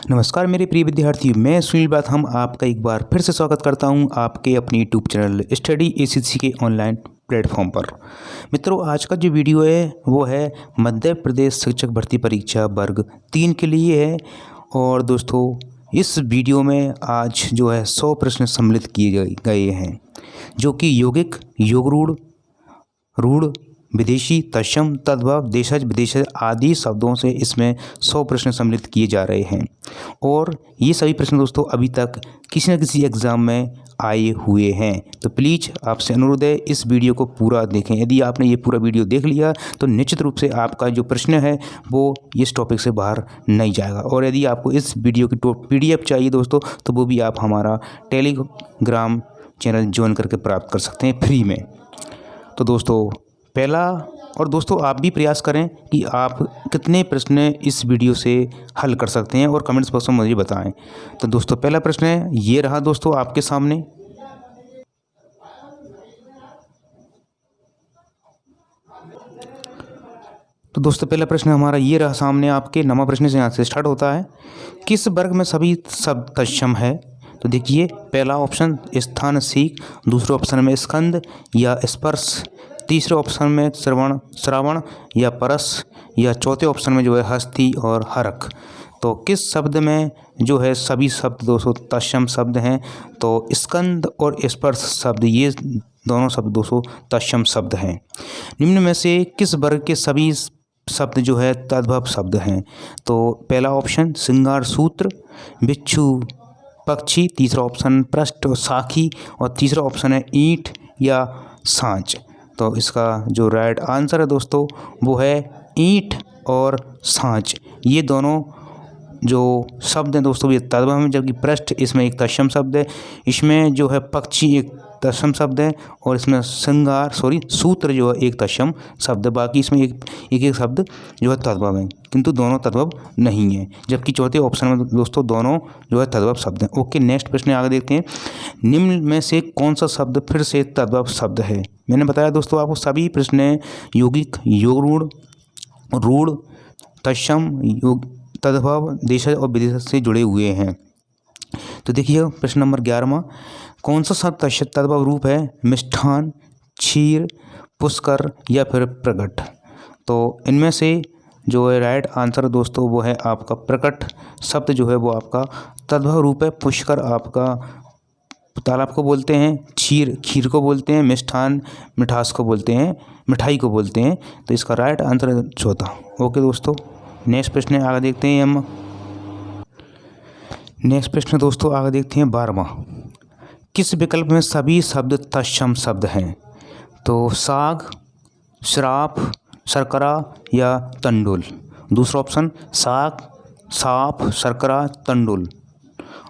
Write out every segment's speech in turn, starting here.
नमस्कार मेरे प्रिय विद्यार्थियों, मैं सुनील बात हम आपका एक बार फिर से स्वागत करता हूं आपके अपने यूट्यूब चैनल स्टडी एसीसी के ऑनलाइन प्लेटफॉर्म पर। मित्रों, आज का जो वीडियो है वो है मध्य प्रदेश शिक्षक भर्ती परीक्षा वर्ग 3 के लिए है। और दोस्तों, इस वीडियो में आज जो है 100 प्रश्न सम्मिलित किए गए हैं, जो कि यौगिक, योगरूढ़, रूढ़, विदेशी, तत्सम, तद्भव, देशज, विदेशज आदि शब्दों से इसमें 100 प्रश्न सम्मिलित किए जा रहे हैं। और ये सभी प्रश्न दोस्तों अभी तक किसी न किसी एग्ज़ाम में आए हुए हैं। तो प्लीज़ आपसे अनुरोध है, इस वीडियो को पूरा देखें। यदि आपने ये पूरा वीडियो देख लिया तो निश्चित रूप से आपका जो प्रश्न है वो इस टॉपिक से बाहर नहीं जाएगा। और यदि आपको इस वीडियो की PDF चाहिए दोस्तों, तो वो भी आप हमारा टेलीग्राम चैनल ज्वाइन करके प्राप्त कर सकते हैं फ्री में। तो दोस्तों, पहला, और दोस्तों आप भी प्रयास करें कि आप कितने प्रश्न इस वीडियो से हल कर सकते हैं और कमेंट्स बॉक्स में मुझे बताएं। तो दोस्तों, पहला प्रश्न है, ये रहा दोस्तों आपके सामने। तो दोस्तों, पहला प्रश्न हमारा ये रहा सामने आपके। 9वां प्रश्न से यहाँ से स्टार्ट होता है, किस वर्ग में सभी शब्द तत्सम है? तो देखिए, पहला ऑप्शन स्थान सीख, दूसरे ऑप्शन में स्कंद या स्पर्श, तीसरे ऑप्शन में श्रवण या परस, या चौथे ऑप्शन में जो है हस्ती और हरक। तो किस शब्द में जो है सभी शब्द दोस्तों तत्सम शब्द हैं? तो स्कंद और स्पर्श शब्द, ये दोनों शब्द दोस्तों तत्सम शब्द हैं। निम्न में से किस वर्ग के सभी शब्द जो है तद्भव शब्द हैं? तो पहला ऑप्शन श्रृंगार सूत्र, बिच्छू, पक्षी, तीसरा ऑप्शन पृष्ठ और साखी, और तीसरा ऑप्शन है ईंट या सांच। तो इसका जो राइट आंसर है दोस्तों वो है ईंट और सांच। ये दोनों जो शब्द हैं दोस्तों ये तद्भव हैं, जबकि पृष्ठ इसमें एक तत्सम शब्द है, इसमें जो है पक्षी एक तत्सम शब्द है, और इसमें सूत्र जो है एक तत्सम शब्द है। बाकी इसमें एक शब्द जो है तद्भव है, किंतु दोनों तद्भव नहीं है, जबकि चौथे ऑप्शन में दोस्तों दोनों जो है तद्भव शब्द हैं। ओके, नेक्स्ट प्रश्न आगे देखते हैं। निम्न में से कौन सा शब्द फिर से तद्भव शब्द है? मैंने बताया दोस्तों आपको सभी प्रश्न यौगिक, योगरूढ़, रूढ़, तत्सम, तद्भव, देशज और विदेशज से जुड़े हुए हैं। तो देखिए प्रश्न नंबर 11वां, कौन सा शब्द तद्भव रूप है? मिष्ठान, क्षीर, पुष्कर या फिर प्रकट। तो इनमें से जो है राइट आंसर दोस्तों वो है आपका प्रकट शब्द जो है वो आपका तद्भव रूप है। पुष्कर आपका तालाब को बोलते हैं, क्षीर खीर को बोलते हैं, मिष्ठान मिठास को बोलते हैं, मिठाई को बोलते हैं। तो इसका राइट आंसर है चौथा। ओके दोस्तों, नेक्स्ट प्रश्न आगे देखते हैं हम। नेक्स्ट प्रश्न दोस्तों आगे देखते हैं 12वां, किस विकल्प में सभी शब्द तत्सम शब्द हैं? तो साग, श्राप, शर्करा या तंडुल। दूसरा ऑप्शन साग, साप, शर्करा, तंडुल,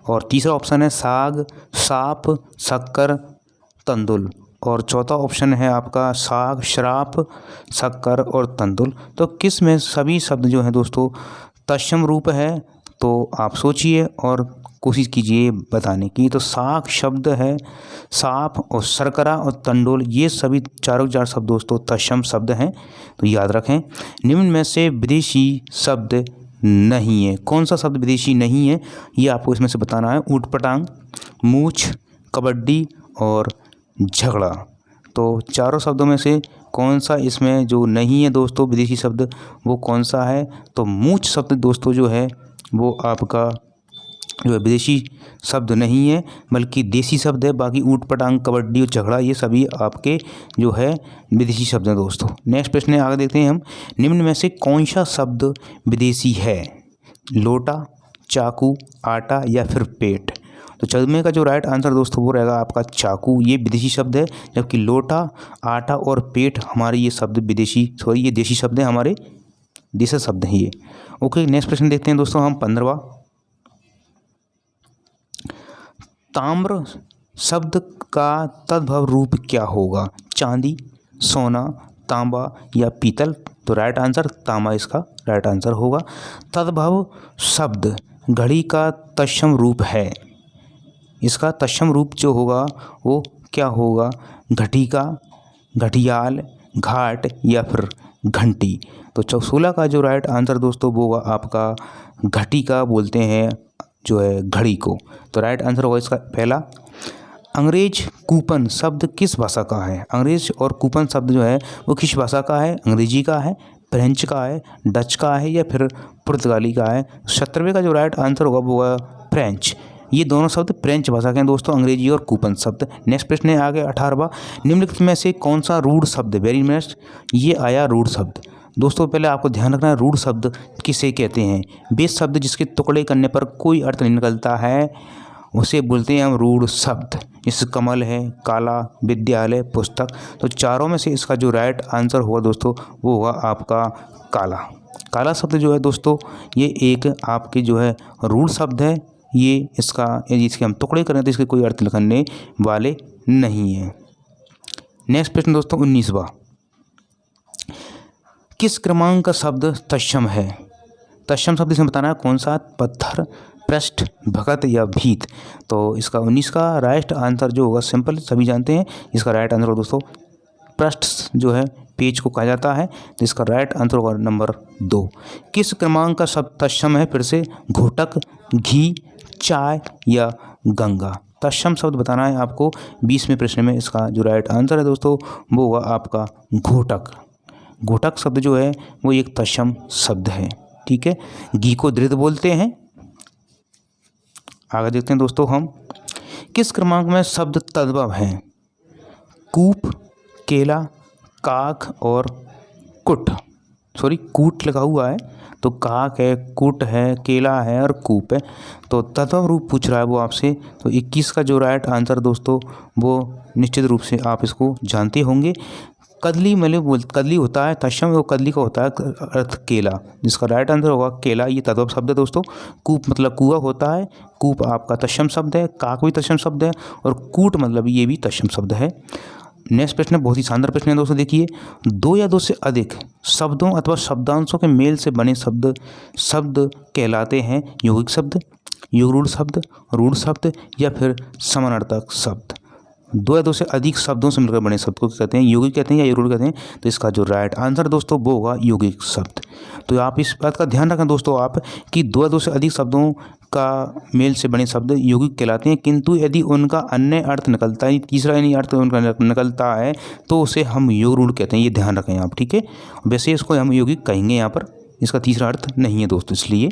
और तीसरा ऑप्शन है साग, साप, शक्कर, तंदुल, और चौथा ऑप्शन है आपका साग, श्राप, शक्कर और तंदुल। तो किस में सभी शब्द जो हैं दोस्तों तत्सम रूप है? तो आप सोचिए और कोशिश कीजिए बताने की। तो साग शब्द है, साप और शर्करा और तंडुल, ये सभी चारों शब्द दोस्तों तत्सम शब्द हैं। तो याद रखें, निम्न में से विदेशी शब्द नहीं है। कौन सा शब्द विदेशी नहीं है ये आपको इसमें से बताना है। ऊट पटांग, मूछ, कबड्डी और झगड़ा। तो चारों शब्दों में से कौन सा इसमें जो नहीं है दोस्तों विदेशी शब्द, वो कौन सा है? तो मूछ शब्द दोस्तों जो है वो आपका जो है विदेशी शब्द नहीं है, बल्कि देसी शब्द है। बाकी ऊट पटांग, कबड्डी और झगड़ा ये सभी आपके जो है विदेशी शब्द हैं दोस्तों। नेक्स्ट प्रश्न आगे देखते हैं हम। निम्न में से कौन सा शब्द विदेशी है? लोटा, चाकू, आटा या फिर पेट। तो 14वें का जो राइट आंसर दोस्तों वो रहेगा आपका चाकू, ये विदेशी शब्द है, जबकि लोटा, आटा और पेट हमारे ये शब्द ये देशी शब्द हैं, हमारे देशी शब्द हैं ये। ओके, नेक्स्ट प्रश्न देखते हैं दोस्तों हम 15वां, ताम्र शब्द का तद्भव रूप क्या होगा? चांदी, सोना, तांबा या पीतल। तो राइट आंसर तांबा इसका राइट आंसर होगा। तद्भव शब्द घड़ी का तत्सम रूप है, इसका तत्सम रूप जो होगा वो क्या होगा? घटिका, घटियाल, घाट या फिर घंटी। तो 16 का जो राइट आंसर दोस्तों वो होगा आपका घटिका बोलते हैं जो है घड़ी को। तो राइट आंसर होगा इसका पहला। अंग्रेज कूपन शब्द किस भाषा का है? अंग्रेज और कूपन शब्द जो है वो किस भाषा का है? अंग्रेजी का है, फ्रेंच का है, डच का है या फिर पुर्तगाली का है? 17वें का जो राइट आंसर होगा वो होगा फ्रेंच। ये दोनों शब्द फ्रेंच भाषा के हैं दोस्तों, अंग्रेजी और कूपन शब्द। नेक्स्ट प्रश्न है आगे 18वां। निम्नलिखित में से कौन सा रूढ़ शब्द, वेरी नेक्स्ट, ये आया रूढ़ शब्द। दोस्तों पहले आपको ध्यान रखना है रूढ़ शब्द किसे कहते हैं। वे शब्द जिसके टुकड़े करने पर कोई अर्थ नहीं निकलता है उसे बोलते हैं हम रूढ़ शब्द। जैसे कमल है, काला, विद्यालय, पुस्तक। तो चारों में से इसका जो राइट आंसर होगा दोस्तों वो होगा आपका काला। काला शब्द जो है दोस्तों ये एक आपके जो है रूढ़ शब्द है। ये इसके हम टुकड़े करें तो इसके कोई अर्थ निकलने वाले नहीं है। नेक्स्ट प्रश्न दोस्तों 19वां। किस क्रमांक का शब्द तत्सम है? तत्सम शब्द इसमें बताना है कौन सा? पत्थर, पृष्ठ, भगत या भीत। तो इसका 19 का राइट आंसर जो होगा सिंपल सभी जानते हैं, इसका राइट आंसर होगा दोस्तों पृष्ठ जो है पेज को कहा जाता है। तो इसका राइट आंसर होगा नंबर 2। किस क्रमांक का शब्द तत्सम है? फिर से घोटक, घी, चाय या गंगा। तत्सम शब्द बताना है आपको 20वें प्रश्न में। इसका जो राइट आंसर है दोस्तों वो होगा आपका घोटक। घोटक शब्द जो है वो एक तत्सम शब्द है, ठीक है। घी को दृढ़ बोलते हैं। आगे देखते हैं दोस्तों हम किस क्रमांक में शब्द तद्भव है? कूप, केला, काक और कुट। कूट लगा हुआ है तो काक है, कुट है, केला है और कूप है। तो तद्भव रूप पूछ रहा है वो आपसे। तो 21 का जो राइट आंसर दोस्तों वो निश्चित रूप से आप इसको जानते होंगे। कदली कदली होता है तत्सम, वो कदली का होता है अर्थ केला, जिसका राइट आंसर होगा केला। ये तद्भव शब्द है दोस्तों। कूप मतलब कुआं होता है, कूप आपका तत्सम शब्द है, काक भी तत्सम शब्द है और कूट मतलब ये भी तत्सम शब्द है। नेक्स्ट प्रश्न बहुत ही शानदार प्रश्न है दोस्तों, देखिए। 2 या 2 से अधिक शब्दों अथवा शब्दांशों के मेल से बने शब्द कहलाते हैं यौगिक शब्द, युगरूढ़ शब्द, रूढ़ शब्द या फिर समानार्थक शब्द। 2 या 2 से अधिक शब्दों से मिलकर बने शब्द को कहते हैं यौगिक कहते हैं या युगरूढ़ कहते हैं। तो इसका जो राइट आंसर दोस्तों वो होगा यौगिक शब्द। तो आप इस बात का ध्यान रखें दोस्तों आप कि 2 या 2 से अधिक शब्दों का मेल से बने शब्द यौगिक कहलाते हैं, किंतु यदि उनका अन्य अर्थ निकलता है, तीसरा यानी अर्थ उनका निकलता है तो उसे हम युगरूढ़ कहते हैं। ये ध्यान रखें आप, ठीक है। वैसे इसको हम यौगिक कहेंगे यहाँ पर, इसका तीसरा अर्थ नहीं है दोस्तों, इसलिए।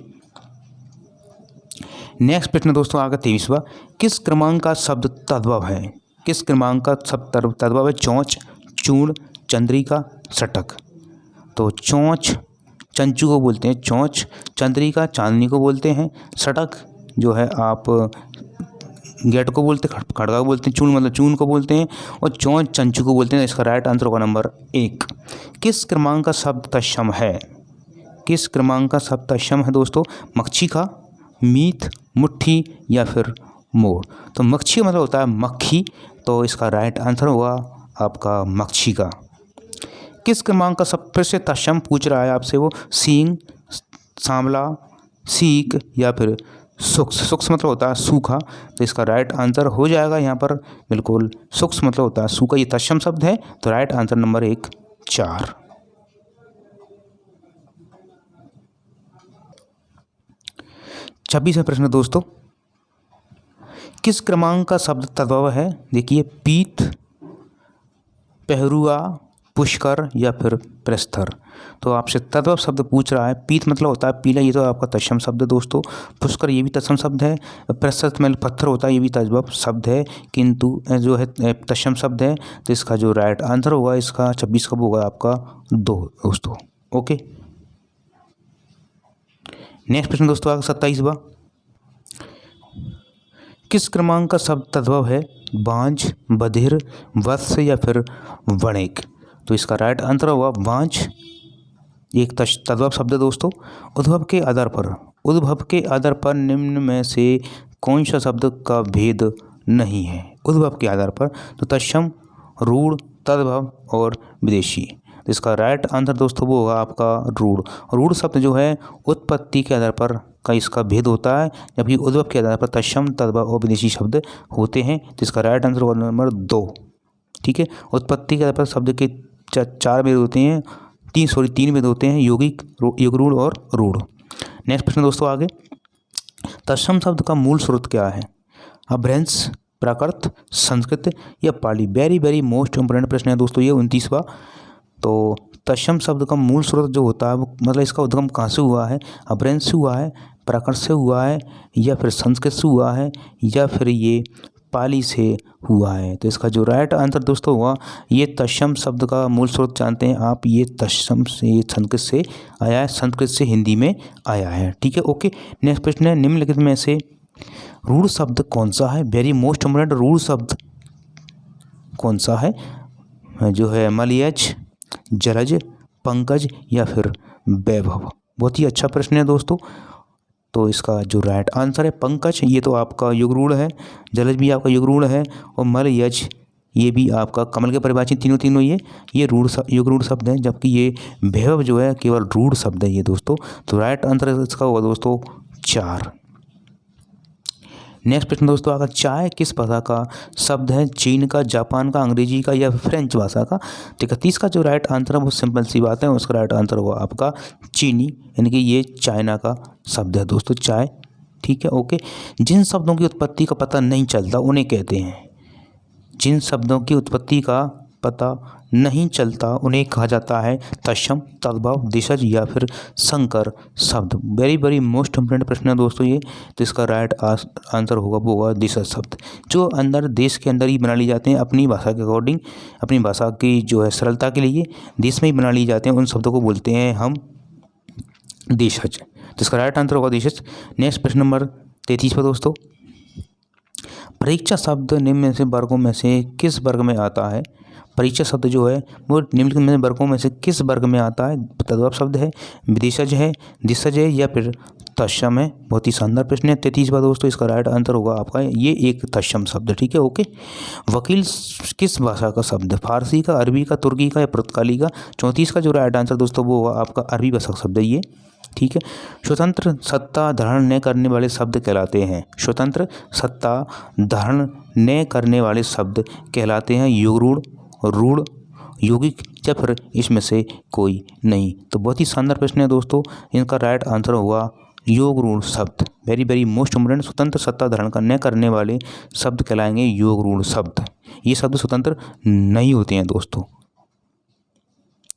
नेक्स्ट प्रश्न दोस्तों आगे 23वां। किस क्रमांक का शब्द तद्भव है? किस क्रमांक का शब्द तद्भव है? चोंच, चूर्ण, चंद्रिका, षटक। तो चोंच चंचू को बोलते हैं चोंच, चंद्रिका चांदनी को बोलते हैं, षटक जो है आप गेट को बोलते हैं, खड़गा को बोलते हैं, चूर्ण मतलब चून को बोलते हैं और चोंच चंचू को बोलते हैं। इसका राइट आंसर होगा नंबर 1। किस क्रमांक का शब्द तत्सम है? किस क्रमांक का शब्द तत्सम है दोस्तों? मक्षी का, मीत, मुट्ठी या फिर मोर। तो मक्षी मतलब होता है मक्खी, तो इसका राइट आंसर होगा आपका मक्षी का। किस क्रमांक का शब्द फिर से तत्सम पूछ रहा है आपसे वो? सींग, सांवला, सीक या फिर सूक्ष्म। सूक्ष्म मतलब होता है सूखा, तो इसका राइट आंसर हो जाएगा यहाँ पर बिल्कुल सूक्ष्म मतलब होता है सूखा। ये तत्सम शब्द है, तो राइट आंसर नंबर 1 4। 26वां प्रश्न दोस्तों। किस क्रमांक का शब्द तद्भव है? देखिए पीत, पहरुआ, पुष्कर या फिर प्रस्तर। तो आपसे तद्भव शब्द पूछ रहा है। पीत मतलब होता है पीला, ये तो आपका तत्सम शब्द है दोस्तों। पुष्कर ये भी तत्सम शब्द है। प्रस्तर मतलब पत्थर होता है, ये भी तद्भव शब्द है, किंतु जो है तत्सम शब्द है। तो इसका जो राइट आंसर होगा इसका 26 का होगा आपका 2 दोस्तों, ओके। नेक्स्ट प्रश्न दोस्तों आगे 27वां। किस क्रमांक का शब्द तद्भव है? बांझ, बधिर, वत्स या फिर वणिक। तो इसका राइट आंसर होगा बांझ। एक तद्भव शब्द है दोस्तों। उद्भव के आधार पर निम्न में से कौन सा शब्द का भेद नहीं है? उद्भव के आधार पर तो तत्सम, रूढ़, तद्भव और विदेशी। तो इसका राइट आंसर दोस्तों वो होगा आपका रूढ़। रूढ़ शब्द जो है उत्पत्ति के आधार पर का इसका भेद होता है, जबकि उद्भव के आधार पर तत्सम, तद्भव और विदेशी शब्द होते हैं। तो इसका राइट आंसर होगा नंबर 2, ठीक है। उत्पत्ति के आधार पर शब्द के 4 भेद होते हैं, तीन भेद होते हैं, यौगिक, युगरूढ़ और रूढ़। नेक्स्ट प्रश्न दोस्तों आगे, तत्सम शब्द का मूल स्रोत क्या है? अभ्रंश, प्राकृत, संस्कृत या पाली? वेरी वेरी मोस्ट इंपोर्टेंट प्रश्न है दोस्तों ये 29वां। तो तत्सम शब्द का मूल स्रोत जो होता है वो मतलब इसका उद्गम कहाँ से हुआ है? अभ्रंश से हुआ है, प्राकृत से हुआ है, या फिर संस्कृत से हुआ है, या फिर ये पाली से हुआ है? तो इसका जो राइट आंसर दोस्तों हुआ ये तत्सम शब्द का मूल स्रोत जानते हैं आप, ये तत्सम से, ये संस्कृत से आया है, संस्कृत से हिंदी में आया है। ठीक है, ओके। नेक्स्ट प्रश्न है, निम्नलिखित में से रूढ़ शब्द कौन सा है? वेरी मोस्ट इम्पोर्टेंट, रूढ़ शब्द कौन सा है? जो है मलयज, जलज, पंकज या फिर वैभव? बहुत ही अच्छा प्रश्न है दोस्तों। तो इसका जो राइट आंसर है पंकज, ये तो आपका युगरूढ़ है, जलज भी आपका युगरूढ़ है, और मलयज ये भी आपका कमल के परिभाषित तीनों ये युगरूढ़ शब्द हैं, जबकि ये वैभव जो है केवल रूढ़ शब्द है ये दोस्तों। तो राइट आंसर इसका होगा दोस्तों 4। नेक्स्ट प्रश्न दोस्तों आगे, चाय किस भाषा का शब्द है? चीन का, जापान का, अंग्रेजी का या फ्रेंच भाषा का? ठीक है, 30 का जो राइट आंसर है वो सिंपल सी बात है, उसका राइट आंसर होगा आपका चीनी, यानी कि ये चाइना का शब्द है दोस्तों चाय। ठीक है, ओके। जिन शब्दों की उत्पत्ति का पता नहीं चलता उन्हें कहते हैं, जिन शब्दों की उत्पत्ति का पता नहीं चलता उन्हें कहा जाता है तत्सम, तद्भव, दिशज या फिर संकर शब्द। वेरी वेरी मोस्ट इम्पोर्टेंट प्रश्न है दोस्तों ये। तो इसका राइट आंसर होगा वो होगा दिशज शब्द, जो अंदर देश के अंदर ही बना ली जाते हैं अपनी भाषा के अकॉर्डिंग, अपनी भाषा की जो है सरलता के लिए देश में ही बना ली जाते हैं, उन शब्दों को बोलते हैं हम देशज। तो इसका राइट आंसर होगा देशज। नेक्स्ट प्रश्न नंबर 33 पर दोस्तों, परीक्षा शब्द निम्न से वर्गों में से किस वर्ग में आता है? परीक्षा शब्द जो है वो निम्नलिखित में वर्गों में से किस वर्ग में आता है? तद्भव शब्द है, विदेशज है, दिशज है या फिर तत्सम है? बहुत ही शानदार प्रश्न है 33 बार दोस्तों। इसका राइट आंसर होगा आपका ये एक तत्सम शब्द। ठीक है, ओके। वकील किस भाषा का शब्द है? फारसी का, अरबी का, तुर्की का या पुर्तगाली का? 34 का जो राइट आंसर दोस्तों वो होगा आपका अरबी भाषा का शब्द है ये। ठीक है, स्वतंत्र सत्ता धारण न करने वाले शब्द कहलाते हैं, स्वतंत्र सत्ता धारण न करने वाले शब्द कहलाते हैं युगरूढ़, रूढ़, यौगिक या फिर इसमें से कोई नहीं? तो बहुत ही शानदार प्रश्न है दोस्तों, इनका राइट आंसर होगा योगरूढ़ शब्द। वेरी वेरी मोस्ट इम्पोर्टेंट, स्वतंत्र सत्ता धारण न करने वाले शब्द कहलाएंगे योगरूढ़ शब्द। ये शब्द स्वतंत्र नहीं होते हैं दोस्तों।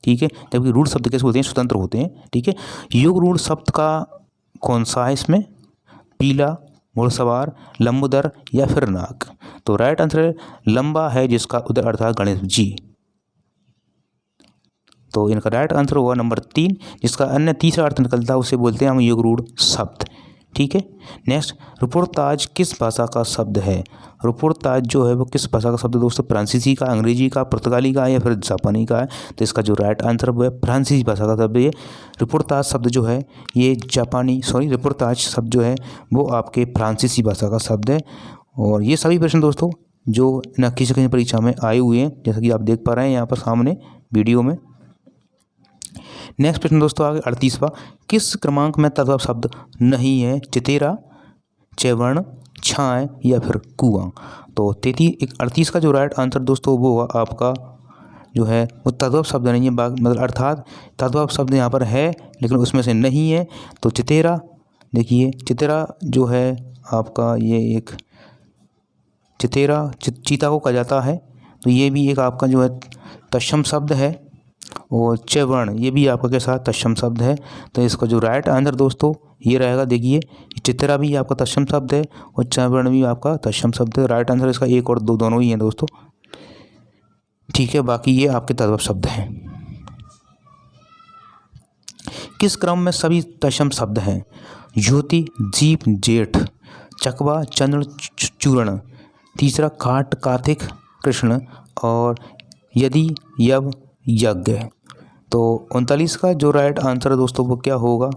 ठीक है, जबकि रूढ़ शब्द कैसे होते हैं? स्वतंत्र होते हैं। ठीक है, योगरूढ़ शब्द का कौन सा है इसमें? पीला, घुड़सवार, लंबोदर या फिर नाग? तो राइट आंसर लंबा है, जिसका उदर अर्थात गणेश जी। तो इनका राइट आंसर होगा नंबर 3, जिसका अन्य तीसरा अर्थ निकलता है उसे बोलते हैं हम योगरूढ़ शब्द। ठीक है, नेक्स्ट, रिपोर्ताज किस भाषा का शब्द है? रिपोर्ताज जो है वो किस भाषा का शब्द है दोस्तों? फ्रांसीसी का, अंग्रेजी का, पुर्तगाली का या फिर जापानी का है? तो इसका जो राइट आंसर वो है फ्रांसीसी भाषा का शब्द है ये। रिपोर्ताज शब्द जो है ये रिपोर्ताज शब्द जो है वो आपके फ्रांसीसी भाषा का शब्द है। और ये सभी प्रश्न दोस्तों जो न किसी कहीं परीक्षा में आए हुए हैं, जैसा कि आप देख पा रहे हैं यहाँ पर सामने वीडियो में। नेक्स्ट प्रश्न दोस्तों आगे 38वां, किस क्रमांक में तद्भव शब्द नहीं है? चितेरा, चैवर्ण, छाए या फिर कुआं? तो 38 का जो राइट आंसर दोस्तों वो होगा आपका जो है वो तद्भव शब्द नहीं है, मतलब अर्थात तद्भव शब्द यहाँ पर है लेकिन उसमें से नहीं है। तो चितेरा, देखिए चितेरा जो है आपका ये एक चितेरा चीता को कहा जाता है, तो ये भी एक आपका जो है तत्सम शब्द है। और चैवर्ण ये भी आपका कैसा तत्सम शब्द है। तो इसका जो राइट आंसर दोस्तों ये रहेगा, देखिए चित्रा भी आपका तत्सम शब्द है और चैवर्ण भी आपका तत्सम शब्द है। राइट आंसर इसका 1 और 2 दोनों ही हैं दोस्तों। ठीक है, बाकी ये आपके तद्भव शब्द हैं। किस क्रम में सभी तत्सम शब्द हैं? ज्योति, जीप, जेठ, चकवा, चंद्र, चूर्ण? तीसरा काट, कार्तिक, कृष्ण और यदि, यव, यज्ञ। तो 39 का जो राइट आंसर है दोस्तों वो क्या होगा?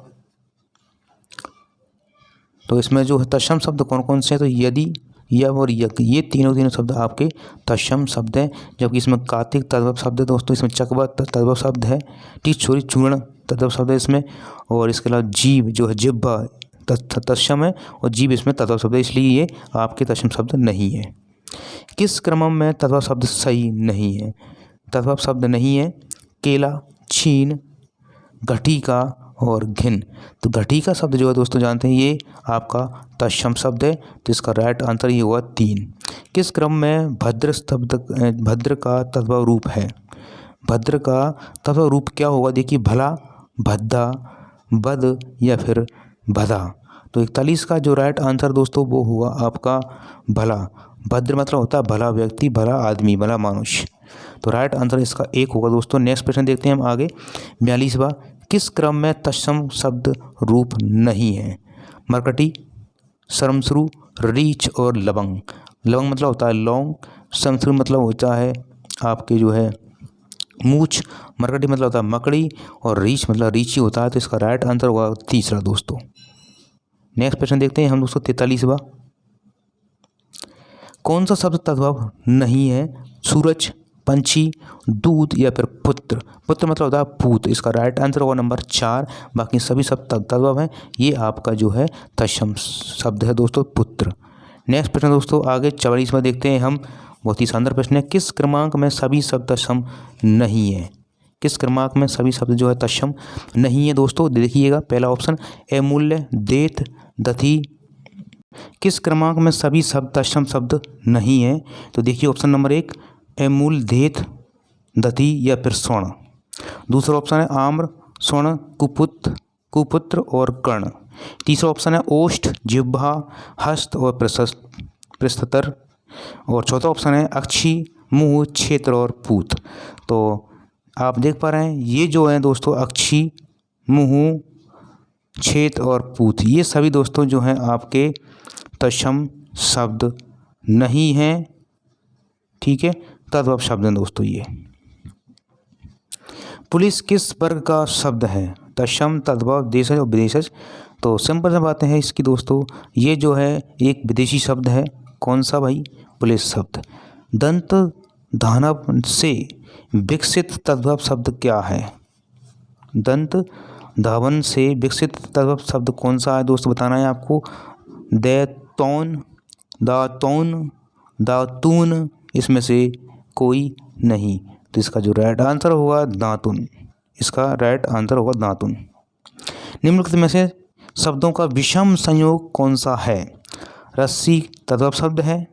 तो इसमें जो तत्सम शब्द कौन कौन से हैं? तो यदि, यव और यज्ञ, ये तीनों शब्द आपके तत्सम शब्द हैं। जबकि इसमें कार्तिक तद्भव शब्द है दोस्तों, इसमें चकवा तद्भव शब्द है, चूर्ण तद्भव शब्द है इसमें। और इसके अलावा जीव जो है जिह्वा तत्सम है और जीव इसमें तद्भव शब्द है, इसलिए ये आपके तत्सम शब्द नहीं है। किस क्रम में तद्भव शब्द सही नहीं है? तद्भव शब्द नहीं है केला, छीन, घटिका और घिन। तो घटिका शब्द जो है दोस्तों जानते हैं ये आपका तत्सम शब्द है, तो इसका राइट आंसर ये हुआ 3। किस क्रम में भद्र का तद्भव रूप है? भद्र का तद्भव रूप क्या होगा? देखिए भला, भद्दा, बद या फिर भदा। तो 41 का जो राइट आंसर दोस्तों वो हुआ आपका भला। भद्र मतलब होता है भला व्यक्ति, भला आदमी, भला मनुष्य। तो राइट आंसर इसका 1 होगा दोस्तों। नेक्स्ट प्रश्न देखते हैं हम आगे। 42वां, किस क्रम में तत्सम शब्द रूप नहीं है? मरकटी, शर्मश्रु, रीछ और लवंग। लवंग मतलब होता है लौंग, शर्मश्रु मतलब होता है आपके जो है मूछ, मरकटी मतलब होता है मकड़ी और रीछ मतलब रीछी होता है। तो इसका राइट आंसर होगा 3 दोस्तों। नेक्स्ट प्रश्न देखते हैं हम दोस्तों 43वां। कौन सा शब्द तद्भव नहीं है? सूरज, पंछी, दूध या फिर पुत्र। पुत्र मतलब होता है पूत। इसका राइट आंसर होगा नंबर 4। बाकी सभी शब्द तद्भव हैं। ये आपका जो है तत्सम शब्द है दोस्तों, पुत्र। नेक्स्ट प्रश्न दोस्तों आगे 44वां देखते हैं हम। बहुत ही शानदार प्रश्न है। किस क्रमांक में सभी शब्द तत्सम नहीं है? किस क्रमांक में सभी शब्द जो है तत्सम नहीं है दोस्तों? देखिएगा पहला ऑप्शन अमूल्य, देत, दथी। किस क्रमांक में सभी शब्द तत्सम शब्द नहीं है? तो देखिए ऑप्शन नंबर 1 अमूल, देत, दथी या फिर स्वर्ण। दूसरा ऑप्शन है आम्र, स्वर्ण, कुपुत्र और कर्ण। तीसरा ऑप्शन है ओष्ठ, जिह्वा, हस्त और पृष्ठतर। और चौथा ऑप्शन है अक्षी, मुंह, क्षेत्र और पूत। तो आप देख पा रहे हैं ये जो है दोस्तों अक्षी, मुंह, क्षेत्र और पूत, ये सभी दोस्तों जो हैं आपके तत्सम शब्द नहीं हैं। ठीक है, तद्भव शब्द हैं दोस्तों ये। पुलिस किस वर्ग का शब्द है? तत्सम, तद्भव, देशज और विदेशज। तो सिंपल सी बातें हैं इसकी दोस्तों। ये जो है एक विदेशी शब्द है। कौन सा भाई? पुलिस शब्द। दंत धानव से विकसित तद्भव शब्द क्या है? दंत धावन से विकसित तद्भव शब्द कौन सा है दोस्तों? बताना है आपको। दैतौन, दातौन, दातून, इसमें से कोई नहीं। तो इसका जो राइट आंसर होगा दातुन। इसका राइट आंसर होगा दातुन। निम्नलिखित में से शब्दों का विषम संयोग कौन सा है? रस्सी तद्भव शब्द है,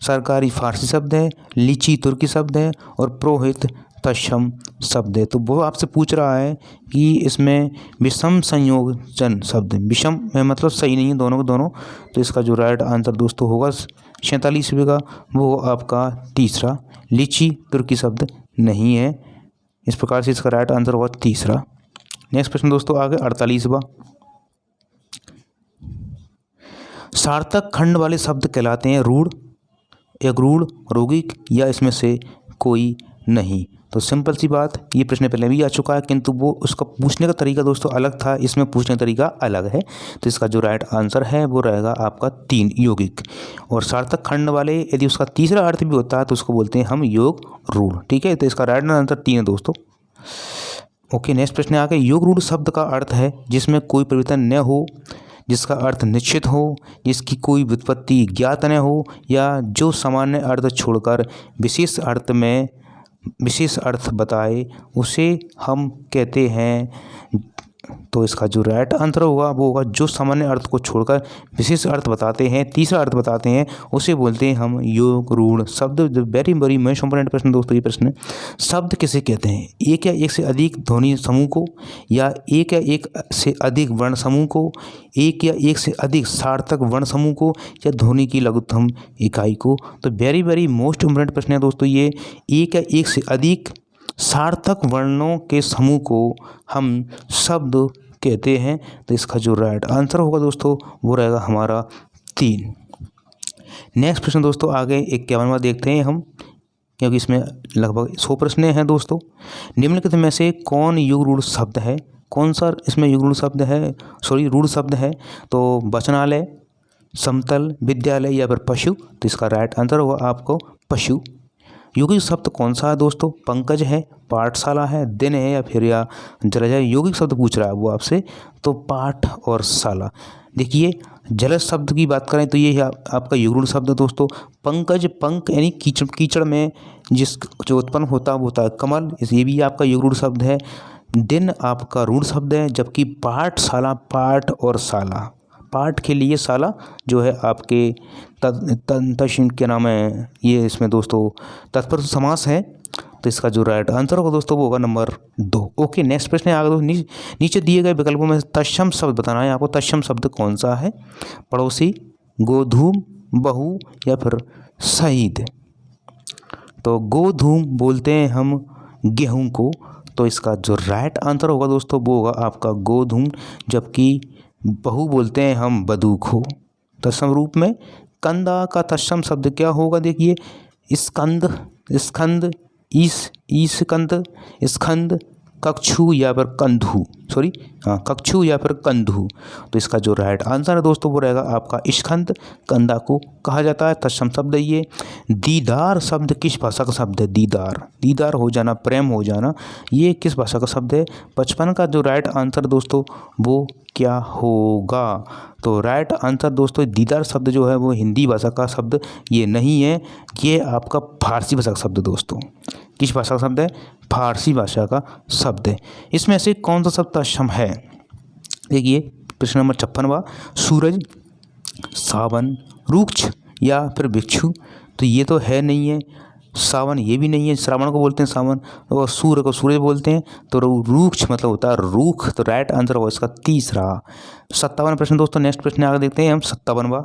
सरकारी फारसी शब्द है, लीची तुर्की शब्द है और पुरोहित तत्सम शब्द है। तो वो आपसे पूछ रहा है कि इसमें विषम संयोजन शब्द, विषम है मतलब सही नहीं है दोनों के दोनों। तो इसका जो राइट आंसर दोस्तों होगा 47वें का वो आपका तीसरा, लीची तुर्की शब्द नहीं है। इस प्रकार से इसका राइट आंसर होगा तीसरा। नेक्स्ट प्रश्न दोस्तों आगे 48वां। सार्थक खंड वाले शब्द कहलाते हैं रूढ़, अग्रूढ़, रोगिक या इसमें से कोई नहीं। तो सिंपल सी बात, ये प्रश्न पहले भी आ चुका है किंतु वो उसका पूछने का तरीका दोस्तों अलग था, इसमें पूछने का तरीका अलग है। तो इसका जो राइट आंसर है वो रहेगा आपका 3, योगिक। और सार्थक खंड वाले यदि उसका तीसरा अर्थ भी होता है तो उसको बोलते हैं हम योग रूढ़। ठीक है, तो इसका राइट आंसर 3 है दोस्तों। ओके, नेक्स्ट प्रश्न आगे। योग रूढ़ शब्द का अर्थ है जिसमें कोई परिवर्तन न हो, जिसका अर्थ निश्चित हो, जिसकी कोई व्युत्पत्ति ज्ञात न हो या जो सामान्य अर्थ छोड़कर विशेष अर्थ बताए उसे हम कहते हैं। तो इसका जो राइट आंसर होगा वो होगा जो सामान्य अर्थ को छोड़कर विशेष अर्थ बताते हैं, तीसरा अर्थ बताते हैं, उसे बोलते हैं हम योग रूढ़ शब्द। वेरी वेरी मोस्ट इंपॉर्टेंट प्रश्न दोस्तों ये प्रश्न। शब्द किसे कहते हैं? एक या एक से अधिक ध्वनि समूह को, या एक या एक से अधिक वर्ण समूह को, एक या एक से अधिक सार्थक वर्ण समूह को, या ध्वनि की लघुत्तम इकाई को। तो वेरी वेरी मोस्ट इंपॉर्टेंट प्रश्न है दोस्तों ये। एक या एक से अधिक सार्थक वर्णों के समूह को हम शब्द कहते हैं। तो इसका जो राइट आंसर होगा दोस्तों वो रहेगा हमारा 3। नेक्स्ट प्रश्न दोस्तों आगे 51वां देखते हैं हम, क्योंकि इसमें लगभग 100 प्रश्न हैं दोस्तों। निम्नलिखित में से कौन योग रूढ़ शब्द है? कौन सा इसमें योग रूढ़ शब्द है, रूढ़ शब्द है? तो वचनालय, समतल, विद्यालय या फिर पशु। तो इसका राइट आंसर होगा आपको पशु। यौगिक शब्द कौन सा है दोस्तों? पंकज है, पाठशाला है, दिन है या फिर या जलज है। यौगिक शब्द पूछ रहा है वो आपसे, तो पाठ और शाला। देखिए जलज शब्द की बात करें तो ये है आपका युगल शब्द दोस्तों। पंकज, पंक यानी कीचड़ में जो उत्पन्न होता है वो होता है कमल, ये भी आपका युगल शब्द है। दिन आपका रूढ़ शब्द है, जबकि पाठशाला पाठ और शाला, पाठ के लिए शाला जो है आपके तशिन के नाम है, ये इसमें दोस्तों तत्पुरुष समास है। तो इसका जो राइट आंसर होगा दोस्तों वो होगा नंबर 2। ओके, नेक्स्ट प्रश्न है आगे दोस्तों, नीचे दिए गए विकल्पों में तत्सम शब्द बताना है आपको। तत्सम शब्द कौन सा है? पड़ोसी, गोधूम, बहू या फिर शहीद। तो गोधूम बोलते हैं हम गेहूं को, तो इसका जो राइट आंसर होगा दोस्तों वो होगा आपका गोधूम, जबकि बहू बोलते हैं हम बंदूक हो। तत्सम रूप में कंदा का तत्सम शब्द क्या होगा? देखिए, स्कंद, स्कंद, ईसकंद, स्कंद, कक्षु या फिर कंधु, कक्षु या फिर कंधु। तो इसका जो राइट आंसर है दोस्तों वो रहेगा आपका स्कंद, कंदा को कहा जाता है। तत्सम शब्द है ये। दीदार शब्द किस भाषा का शब्द है? दीदार, दीदार हो जाना, प्रेम हो जाना, ये किस भाषा का शब्द है? 55 का जो राइट आंसर दोस्तों वो क्या होगा? तो राइट आंसर दोस्तों दीदार शब्द जो है वो हिंदी भाषा का शब्द ये नहीं है, ये आपका फारसी भाषा का शब्द दोस्तों। किस भाषा का शब्द है? फारसी भाषा का शब्द है। इसमें से कौन सा शब्द तत्सम है? देखिए प्रश्न नंबर 56वां, सूरज, सावन, रुक्ष या फिर भिक्षु। तो ये तो है नहीं है। सावन ये भी नहीं है, श्रावण को बोलते हैं सावन, और सूर्य को सूरज बोलते हैं। तो रुक्ष मतलब होता है रूख। तो राइट आंसर होगा इसका तीसरा। 57वां प्रश्न दोस्तों, नेक्स्ट प्रश्न आगे देखते हैं हम 57वां।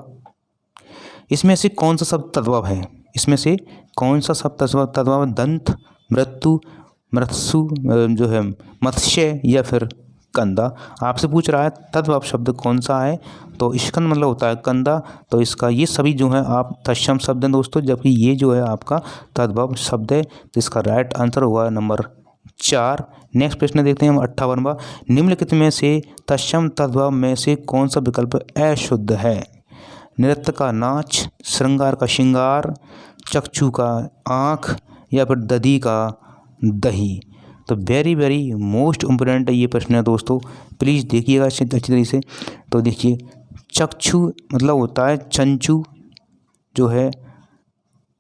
इसमें से कौन सा शब्द तद्भव है? इसमें से कौन सा शब्द तद्भव? दंत, मृत्यु, मत्स्यु जो है मत्स्य या फिर कंदा। आपसे पूछ रहा है तद्भव शब्द कौन सा है? तो स्कंद मतलब होता है कंदा। तो इसका ये सभी जो है आप तत्सम शब्द हैं दोस्तों, जबकि ये जो है आपका तद्भव शब्द है। तो इसका राइट आंसर हुआ नंबर 4। नेक्स्ट प्रश्न देखते हैं हम 58वां। निम्नलिखित में से तत्सम तद्भव में से कौन सा विकल्प अशुद्ध है? नृत्य का नाच, श्रृंगार का श्रृंगार, चक्षु का आँख या फिर दधी का दही। तो वेरी वेरी मोस्ट इम्पोर्टेंट ये प्रश्न है दोस्तों, प्लीज़ देखिएगा अच्छी तरीके से। तो देखिए, चक्षु मतलब होता है चंचू जो है।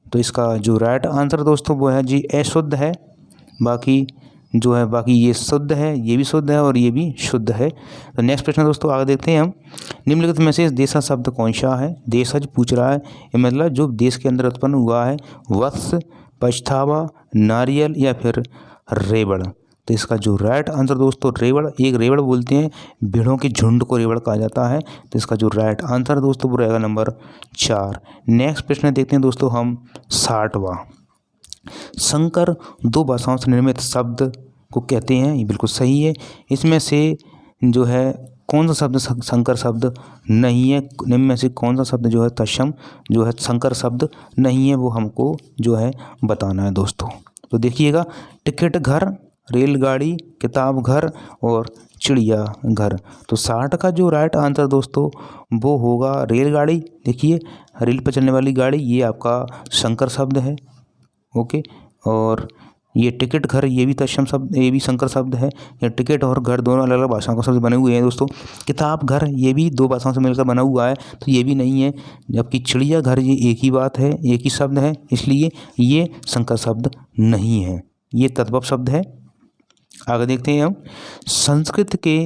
तो इसका जो राइट आंसर दोस्तों वो है जी अशुद्ध है। बाकी जो है बाकी ये शुद्ध है, ये भी शुद्ध है और ये भी शुद्ध है। तो नेक्स्ट प्रश्न दोस्तों आगे देखते हैं हम। निम्नलिखित में से देशज शब्द कौन सा है? देशज पूछ रहा है, ये मतलब जो देश के अंदर उत्पन्न हुआ है। वत्स, पछतावा, नारियल या फिर रेवड़। तो इसका जो राइट आंसर दोस्तों रेवड़, एक रेवड़ बोलते हैं, भेड़ों के झुंड को रेवड़ कहा जाता है। तो इसका जो राइट आंसर दोस्तों वो रहेगा नंबर 4। नेक्स्ट प्रश्न देखते हैं दोस्तों हम 60वां। संकर दो भाषाओं से निर्मित शब्द को कहते हैं, ये बिल्कुल सही है। इसमें से जो है कौन सा शब्द संकर शब्द नहीं है? निम्न में से कौन सा शब्द जो है तत्सम जो है संकर शब्द नहीं है, वो हमको जो है बताना है दोस्तों। तो देखिएगा, टिकट घर, रेलगाड़ी, किताब घर और चिड़िया घर। तो 60 का जो राइट आंसर दोस्तों वो होगा रेलगाड़ी। देखिए, रेल पर चलने वाली गाड़ी, ये आपका संकर शब्द है। ओके, और ये टिकट घर ये भी तत्सम शब्द, ये भी संकर शब्द है। ये टिकट और घर दोनों अलग अलग भाषाओं का शब्द बने हुए हैं दोस्तों। किताब घर ये भी दो भाषाओं से मिलकर बना हुआ है, तो ये भी नहीं है। जबकि चिड़िया घर ये एक ही बात है, एक ही शब्द है, इसलिए ये संकर शब्द नहीं है, ये तद्भव शब्द है। आगे देखते हैं हम। संस्कृत के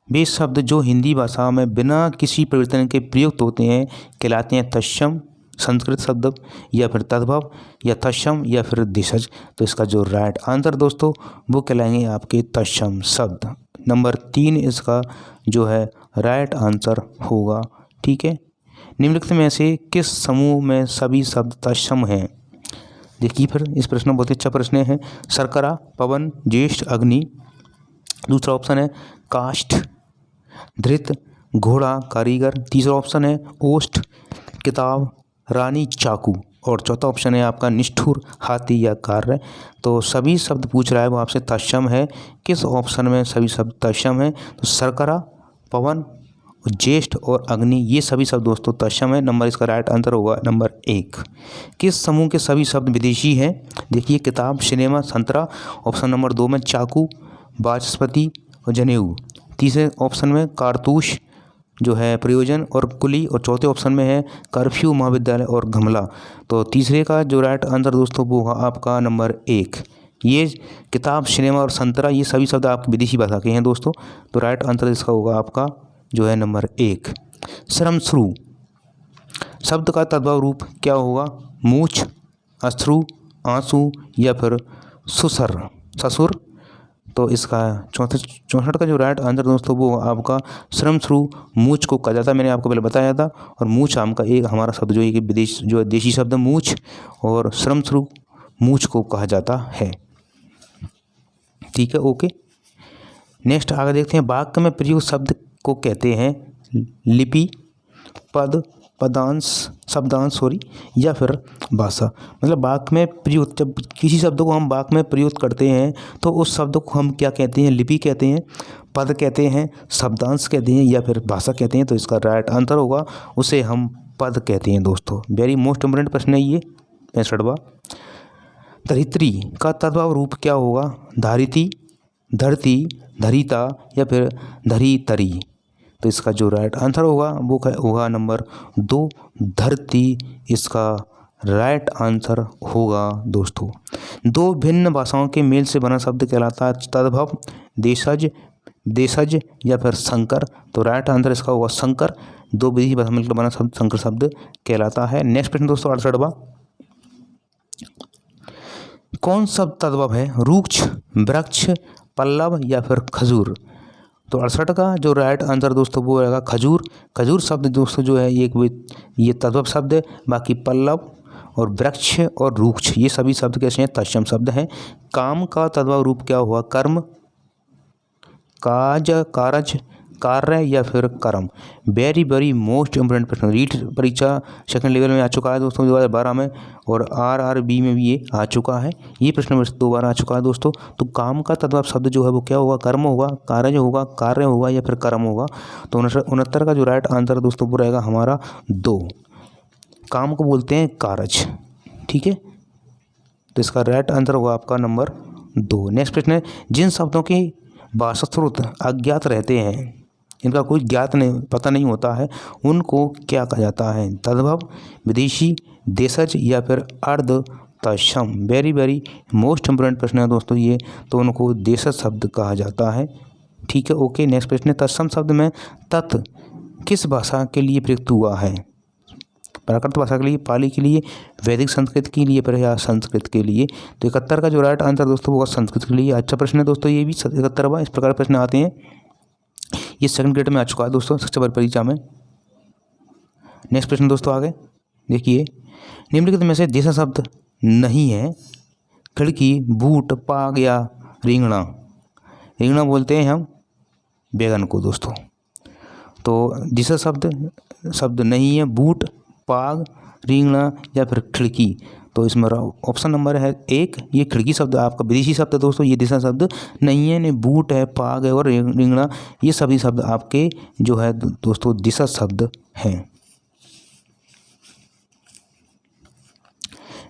वे शब्द जो हिंदी भाषा में बिना किसी परिवर्तन के प्रयुक्त होते हैं कहलाते हैं तत्सम संस्कृत शब्द या फिर तद्भव या तत्सम या फिर देशज। तो इसका जो राइट आंसर दोस्तों वो कहलाएंगे आपके तत्सम शब्द। नंबर 3 इसका जो है राइट आंसर होगा। ठीक है, निम्नलिखित में से किस समूह में सभी शब्द तत्सम हैं? देखिए, फिर इस प्रश्न में बहुत अच्छा प्रश्न है। शर्करा, पवन, ज्येष्ठ, अग्नि। दूसरा ऑप्शन है काष्ठ, धृत, घोड़ा, कारीगर। तीसरा ऑप्शन है ओष्ठ, किताब, रानी, चाकू। और चौथा ऑप्शन है आपका निष्ठुर, हाथी या कार्य। तो सभी शब्द पूछ रहा है वो आपसे तत्सम है। किस ऑप्शन में सभी शब्द तत्सम है? तो शर्करा, पवन, ज्येष्ठ और अग्नि, ये सभी शब्द दोस्तों तत्सम है। नंबर इसका राइट आंसर होगा नंबर 1। किस समूह के सभी शब्द विदेशी हैं? देखिए, किताब, सिनेमा, संतरा। ऑप्शन नंबर 2 में चाकू, वाचस्पति और जनेऊ। तीसरे ऑप्शन में कारतूस जो है प्रयोजन और कुली। और चौथे ऑप्शन में है कर्फ्यू, महाविद्यालय और गमला। तो तीसरे का जो राइट आंसर दोस्तों वो होगा आपका नंबर 1। ये किताब, सिनेमा और संतरा ये सभी शब्द आपकी विदेशी भाषा के हैं दोस्तों। तो राइट आंसर इसका होगा आपका जो है नंबर 1। श्रमश्रु शब्द का तद्भव रूप क्या होगा? मूछ, अश्रु, आंसू या फिर ससुर। तो इसका 64 का जो राइट आंसर दोस्तों वो आपका श्रमश्रु मूछ को कहा जाता है। मैंने आपको पहले बताया था। और मूछ आम का एक हमारा शब्द जो है कि विदेश जो है देशी शब्द मूछ, और श्रमश्रु मूछ को कहा जाता है। ठीक है, ओके। नेक्स्ट आगे देखते हैं, वाक्य में प्रयुक्त शब्द को कहते हैं लिपि, पद, शब्दांश या फिर भाषा। मतलब वाक्य में प्रयुक्त, जब किसी शब्द को हम वाक्य में प्रयुक्त करते हैं तो उस शब्द को हम क्या कहते हैं? लिपि कहते हैं, पद कहते हैं, शब्दांश कहते हैं या फिर भाषा कहते हैं। तो इसका राइट आंसर होगा उसे हम पद कहते हैं दोस्तों। वेरी मोस्ट इम्पोर्टेंट प्रश्न है ये 65वां। धरित्री का तद्भव रूप क्या होगा? धारिती, धरती, धरिता या फिर धरितरी। तो इसका जो राइट आंसर होगा वो होगा नंबर 2, धरती इसका राइट आंसर होगा दोस्तों। दो भिन्न भाषाओं के मेल से बना शब्द कहलाता है तद्भव, देशज या फिर संकर। तो राइट आंसर इसका होगा संकर। दो विदेशी भाषा मिलकर बना शब्द संकर शब्द कहलाता है। नेक्स्ट प्रश्न दोस्तों 68वां, कौन शब्द तद्भव है? रुक्ष, वृक्ष, पल्लव या फिर खजूर। तो 68 का जो राइट आंसर दोस्तों वो रहेगा खजूर। खजूर शब्द दोस्तों जो है ये तद्भव शब्द है। बाकी पल्लव और वृक्ष और रुक्ष ये सभी शब्द कैसे हैं? तत्सम शब्द हैं। काम का तद्भव रूप क्या हुआ? कर्म, काज, कारज, कार्य या फिर कर्म। वेरी मोस्ट इम्पोर्टेंट प्रश्न, रीट परीक्षा सेकंड लेवल में आ चुका है दोस्तों 2012 में, और RRB में भी ये आ चुका है। ये प्रश्न में 2 बार आ चुका है दोस्तों। तो काम का तद्भव शब्द जो है वो क्या होगा? कर्म होगा, कार्य होगा, कार्य होगा या फिर कर्म होगा। तो 69 का जो राइट आंसर दोस्तों वो रहेगा हमारा 2। काम को बोलते हैं कारज। ठीक है, तो इसका राइट आंसर होगा आपका नंबर 2। नेक्स्ट प्रश्न है, जिन शब्दों के भाषा स्रोत अज्ञात रहते हैं, इनका कोई ज्ञात नहीं पता नहीं होता है, उनको क्या कहा जाता है? तद्भव, विदेशी, देशज या फिर अर्ध तत्सम। वेरी मोस्ट इम्पोर्टेंट प्रश्न है दोस्तों ये। तो उनको देशज शब्द कहा जाता है। ठीक है, ओके। नेक्स्ट प्रश्न है, तत्सम शब्द में तत् किस भाषा के लिए प्रयुक्त हुआ है? प्राकृत भाषा के लिए, पाली के लिए, वैदिक संस्कृत के लिए फिर या संस्कृत के लिए। तो 71 का जो राइट आंसर दोस्तों वो संस्कृत के लिए। अच्छा प्रश्न है दोस्तों ये भी 71वां। इस प्रकार प्रश्न आते हैं, ये सेकंड ग्रेड में आ चुका है दोस्तों शिक्षा परीक्षा में। नेक्स्ट प्रश्न दोस्तों आगे देखिए, निम्नलिखित में से देशज शब्द नहीं है? खिड़की, बूट, पाग या रिंगना। रिंगना बोलते हैं हम बैगन को दोस्तों। तो देशज शब्द नहीं है बूट, पाग, रिंगना या फिर खिड़की। तो इसमें ऑप्शन नंबर है 1, ये खिड़की शब्द आपका विदेशी शब्द है दोस्तों। ये देशज शब्द नहीं है, नहीं बूट है, पाग है और रिंगना, ये सभी शब्द आपके जो है दोस्तों देशज शब्द हैं।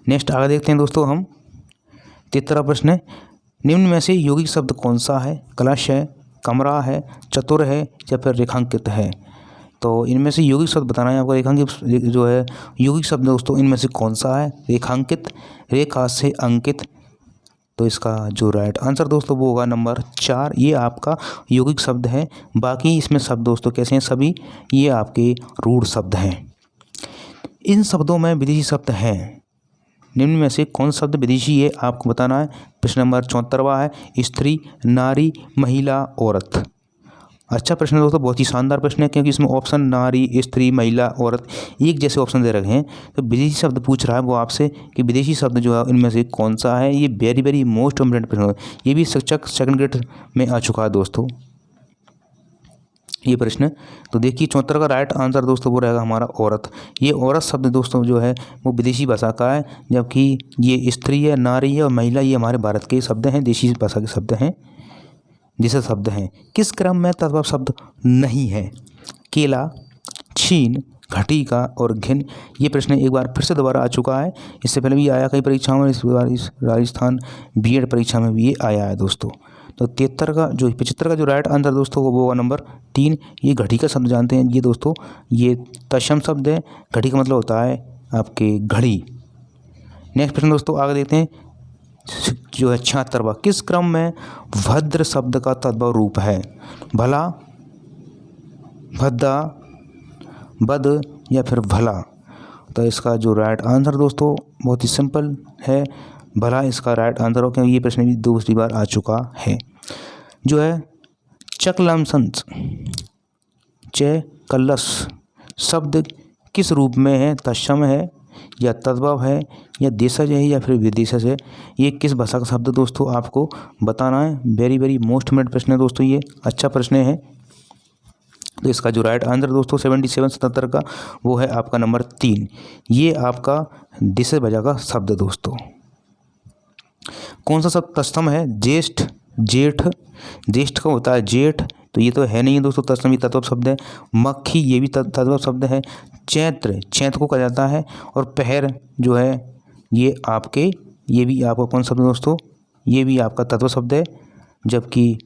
नेक्स्ट आगे देखते हैं दोस्तों हम 73वां प्रश्न है, निम्न में से यौगिक शब्द कौन सा है? कलश है, कमरा है, चतुर है या फिर रेखांकित है। तो इनमें से यौगिक शब्द बताना है आपको। रेखांकित जो है यौगिक शब्द दोस्तों इनमें से कौन सा है? रेखांकित, रेखा से अंकित। तो इसका जो राइट आंसर दोस्तों वो होगा नंबर 4। ये आपका यौगिक शब्द है। बाकी इसमें शब्द दोस्तों कैसे हैं? सभी ये आपके रूढ़ शब्द हैं। इन शब्दों में विदेशी शब्द हैं, निम्न में से कौन शब्द विदेशी है आपको बताना है। प्रश्न नंबर 74वां है, स्त्री, नारी, महिला, औरत। अच्छा प्रश्न है दोस्तों, बहुत ही शानदार प्रश्न है क्योंकि इसमें ऑप्शन नारी, स्त्री, महिला, औरत एक जैसे ऑप्शन दे रखे हैं। तो विदेशी शब्द पूछ रहा है वो आपसे कि विदेशी शब्द जो है इनमें से कौन सा है। ये वेरी मोस्ट इम्पोर्टेंट प्रश्न है। ये भी शिक्षक सेकंड ग्रेड में आ चुका है दोस्तों ये प्रश्न। तो देखिए 74 का राइट आंसर दोस्तों वो रहेगा हमारा औरत। ये औरत शब्द दोस्तों जो है वो विदेशी भाषा का है, जबकि ये स्त्री है, नारी है और महिला ये हमारे भारत के शब्द हैं, देशी भाषा के शब्द हैं, देशज शब्द हैं। किस क्रम में तद्भव शब्द नहीं है? केला, छीन, घटिका और घिन। ये प्रश्न एक बार फिर से दोबारा आ चुका है। इससे पहले भी आया कई परीक्षाओं में, इस बार इस राजस्थान B.Ed परीक्षा में भी ये आया है दोस्तों। तो 75 का जो राइट आंसर दोस्तों वो होगा नंबर 3। ये घटिका शब्द जानते हैं ये दोस्तों, ये तत्सम शब्द है। घड़ी का मतलब होता है आपके घड़ी। नेक्स्ट प्रश्न दोस्तों आगे देखते हैं, जो है 76वां, किस क्रम में भद्र शब्द का तद्भव रूप है? भला, भद्दा, बद या फिर भला? तो इसका जो राइट आंसर दोस्तों बहुत ही सिंपल है, भला इसका राइट आंसर हो, क्योंकि ये प्रश्न भी दूसरी बार आ चुका है। जो है चकलमसंस, च कलस शब्द किस रूप में है? तत्सम है या तद्भव है या देशज है या फिर विदेशज है? ये किस भाषा का शब्द दोस्तों आपको बताना है। वेरी वेरी मोस्ट इम्पोर्टेंट प्रश्न है दोस्तों, ये अच्छा प्रश्न है। तो इसका जो राइट आंसर दोस्तों 77 का वो है आपका नंबर 3। ये आपका देशज भाषा का शब्द दोस्तों। कौन सा शब्द तत्सम है? ज्येष्ठ, जेठ, ज्येष्ठ का होता है जेठ, तो ये तो है नहीं है दोस्तों, तत्सम तत्व शब्द है। मक्खी ये भी तत्व शब्द है। चैत्र, चैत्र को कहा जाता है। और पहर जो है ये भी आपका कौन शब्द दोस्तों? ये भी आपका तत्व शब्द है। जबकि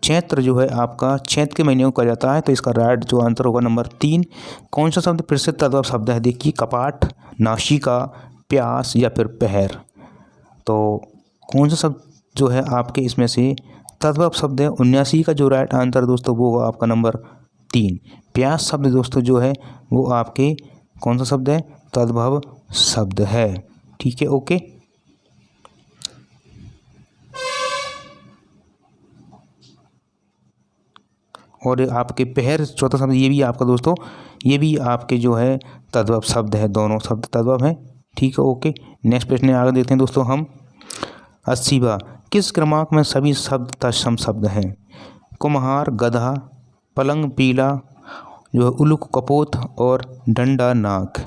चैत्र जो है आपका चैत्र के महीने को कहा जाता है। तो इसका राइट जो आंसर होगा नंबर 3। कौन सा शब्द फिर से तत्व शब्द है? देखिए कपाट, नासिका, प्यास या फिर पहर। तो कौन सा शब्द जो है आपके इसमें से तद्भव शब्द है? 79 का जो राइट आंसर दोस्तों वो होगा आपका नंबर 3। प्यास शब्द दोस्तों जो है वो आपके कौन सा शब्द है? तद्भव शब्द है। ठीक है, ओके। और आपके पहर चौथा शब्द ये भी आपका दोस्तों, ये भी आपके जो है तद्भव शब्द है, दोनों शब्द तद्भव है। ठीक है, ओके। नेक्स्ट प्रश्न आगे देखते हैं दोस्तों हम। 80वां, किस क्रमांक में सभी शब्द तत्सम शब्द हैं? कुम्हार, गधा, पलंग, पीला, जो है उलूक, कपोत और डंडा, नाक।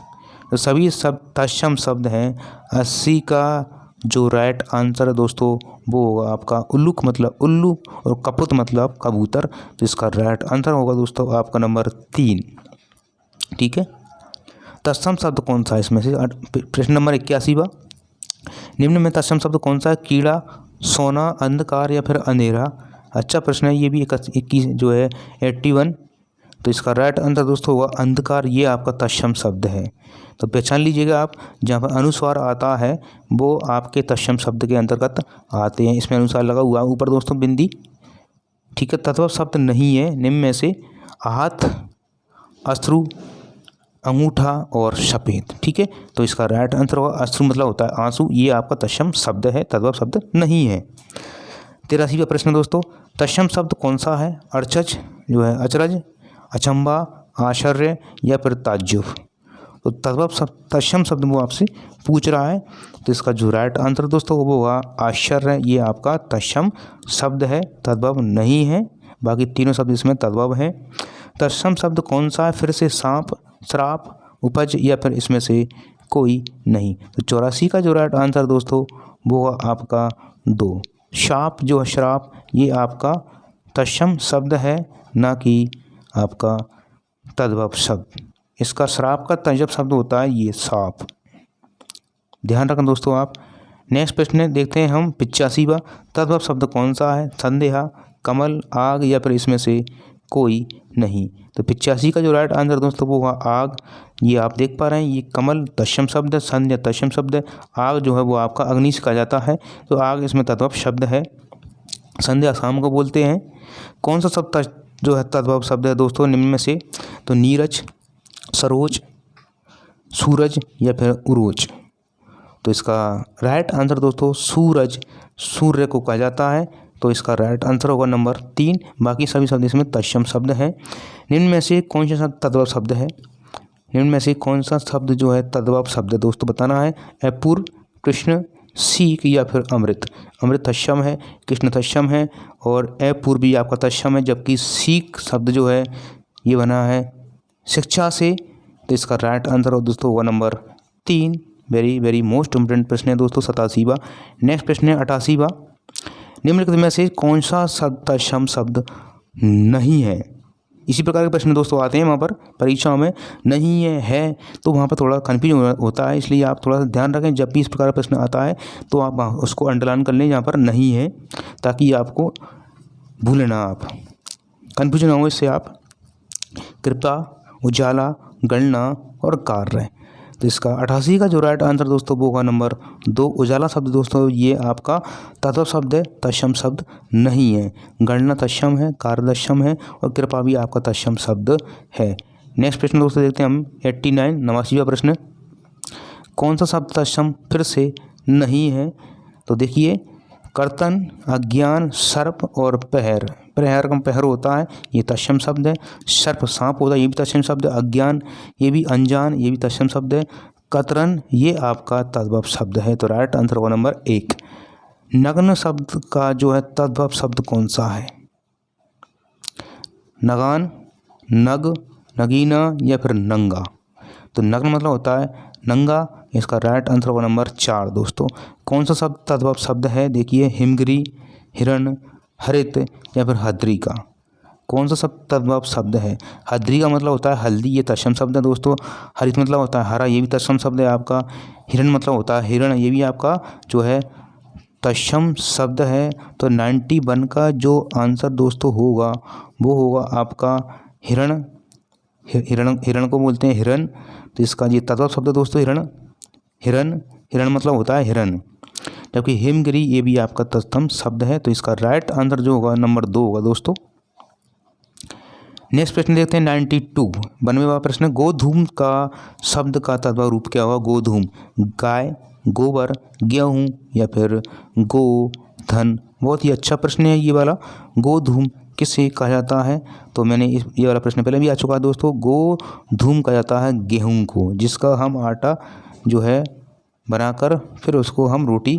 तो सभी शब्द तत्सम शब्द हैं। 80 का जो राइट आंसर है दोस्तों वो होगा आपका उल्लूक मतलब उल्लू और कपुत मतलब कबूतर। तो इसका राइट आंसर होगा दोस्तों आपका नंबर 3। ठीक है। तत्सम शब्द कौन सा है इसमें से? प्रश्न नंबर 81वां, निम्न में तत्सम शब्द कौन सा है? कीड़ा, सोना, अंधकार या फिर अंधेरा? अच्छा प्रश्न है ये भी। 21 जो है 81। तो इसका राइट आंसर दोस्तों होगा अंधकार। ये आपका तत्सम शब्द है। तो पहचान लीजिएगा आप, जहाँ पर अनुस्वार आता है वो आपके तत्सम शब्द के अंतर्गत आते हैं। इसमें अनुस्वार लगा हुआ है ऊपर दोस्तों बिंदी। ठीक है। तत्व शब्द नहीं है निम्न में से हाथ, अश्रु, अंगूठा और सफ़ेद। ठीक है। तो इसका राइट आंसर होगा अश्रु मतलब होता है आंसू। ये आपका तत्सम शब्द है, तद्भव शब्द नहीं है। 83वां प्रश्न दोस्तों, तत्सम शब्द कौन सा है? अचरज जो है अचरज, अचंभा, आश्चर्य या फिर ताज्जुब? तो तद्भव शब्द तत्सम शब्द वो आपसे पूछ रहा है। तो इसका जो राइट आंसर दोस्तों वो होगा आश्चर्य। ये आपका तत्सम शब्द है, तद्भव नहीं है। बाकी तीनों शब्द इसमें तद्भव है। तत्सम शब्द कौन सा है? फिर से सांप, श्राप, उपज या फिर इसमें से कोई नहीं। तो 84 का जो राइट आंसर दोस्तों वो आपका 2। शाप जो है श्राप, ये आपका तत्सम शब्द है, ना कि आपका तद्भव शब्द। इसका श्राप का तद्भव शब्द होता है ये साप। ध्यान रखें दोस्तों आप। नेक्स्ट प्रश्न देखते हैं हम 85वां, तद्भव शब्द कौन सा है? संदेहा, कमल, आग या फिर इसमें से कोई नहीं। तो 85 का जो राइट आंसर दोस्तों वो हुआ आग। ये आप देख पा रहे हैं, ये कमल तत्सम शब्द है, संध्या तत्सम शब्द है, आग जो है वो आपका अग्नि से कहा जाता है। तो आग इसमें तद्भव शब्द है। संध्या शाम को बोलते हैं। कौन सा शब्द जो है तद्भव शब्द है दोस्तों निम्न में से? तो नीरज, सरोज, सूरज या फिर उरोज? तो इसका राइट आंसर दोस्तों सूरज, सूर्य को कहा जाता है। तो इसका राइट आंसर होगा नंबर 3। बाकी सभी शब्द इसमें तत्सम शब्द हैं। निम्न में से कौन सा तद्भव शब्द है? निम्न में से कौन सा शब्द जो है तद्भव शब्द है दोस्तों बताना है। अपूर्व, कृष्ण, सीख या फिर अमृत? अमृत तत्सम है, कृष्ण तत्सम है और अपूर्व भी आपका तत्सम है। जबकि सीख शब्द जो है ये बना है शिक्षा से। तो इसका राइट आंसर हो दोस्तों होगा number 3। Very very most important प्रश्न है दोस्तों 87वां। नेक्स्ट प्रश्न है 88वां, निम्नलिखित में से कौन सा शब्द तत्सम शब्द नहीं है? इसी प्रकार के प्रश्न दोस्तों आते हैं वहाँ पर परीक्षाओं में। नहीं है तो वहाँ पर थोड़ा कन्फ्यूजन होता है, इसलिए आप थोड़ा सा ध्यान रखें। जब भी इस प्रकार का प्रश्न आता है तो आप वहाँ उसको अंडरलाइन कर लें जहाँ पर नहीं है, ताकि आपको भूलें ना, आप कन्फ्यूजन ना हो। इससे आप कृपा, उजाला, गणना और कार्य। तो इसका 88 का जो राइट आंसर दोस्तों वो होगा नंबर 2 उजाला शब्द। दोस्तों ये आपका तद्भव शब्द है, तत्सम शब्द नहीं है। गणना तत्सम है, कार्य तत्सम है और कृपा भी आपका तत्सम शब्द है। नेक्स्ट प्रश्न दोस्तों देखते हैं हम 89 89वां प्रश्न। कौन सा शब्द तत्सम फिर से नहीं है? तो देखिए कर्तन, अज्ञान, सर्प और पहर। प्रहर का पहर होता है, ये तत्सम शब्द है। सर्प सांप होता है, ये भी तत्सम शब्द है। अज्ञान ये भी अनजान, ये भी तत्सम शब्द है। कतरन ये आपका तद्भव शब्द है। तो राइट आंसर होगा नंबर 1। नग्न शब्द का जो है तद्भव शब्द कौन सा है? नगान, नग, नगीना या फिर नंगा। तो नग्न मतलब होता है नंगा, इसका राइट आंसर होगा नंबर 4 दोस्तों। कौन सा शब्द तद्भव शब्द है? देखिए हिमगिरी, हिरण, हरित या फिर हद्री का। कौन सा शब्द तद्भव शब्द है? हद्री का मतलब होता है हल्दी, ये तत्सम शब्द है दोस्तों। हरित मतलब होता है हरा, ये भी तत्सम शब्द है आपका। हिरण मतलब होता है हिरण, ये भी आपका जो है तत्सम शब्द है। तो 91 का जो आंसर दोस्तों होगा वो होगा आपका हिरण। हिरण को बोलते हैं हिरण, तो इसका ये तद्भव शब्द है दोस्तों हिरण। हिरण मतलब होता है हिरण। जबकि हिमगिरी ये भी आपका तत्सम शब्द है। तो इसका राइट आंसर जो होगा नंबर 2 होगा दोस्तों। नेक्स्ट प्रश्न देखते हैं 92 92वां प्रश्न। गोधूम का शब्द का तद्भव रूप क्या होगा? गोधूम गाय, गोबर, गेहूँ या फिर गोधन। बहुत ही अच्छा प्रश्न है ये वाला। गोधूम किसे कहा जाता है? तो मैंने ये वाला प्रश्न पहले भी आ चुका है दोस्तों। गोधूम कहा जाता है गेहूँ को, जिसका हम आटा जो है बनाकर फिर उसको हम रोटी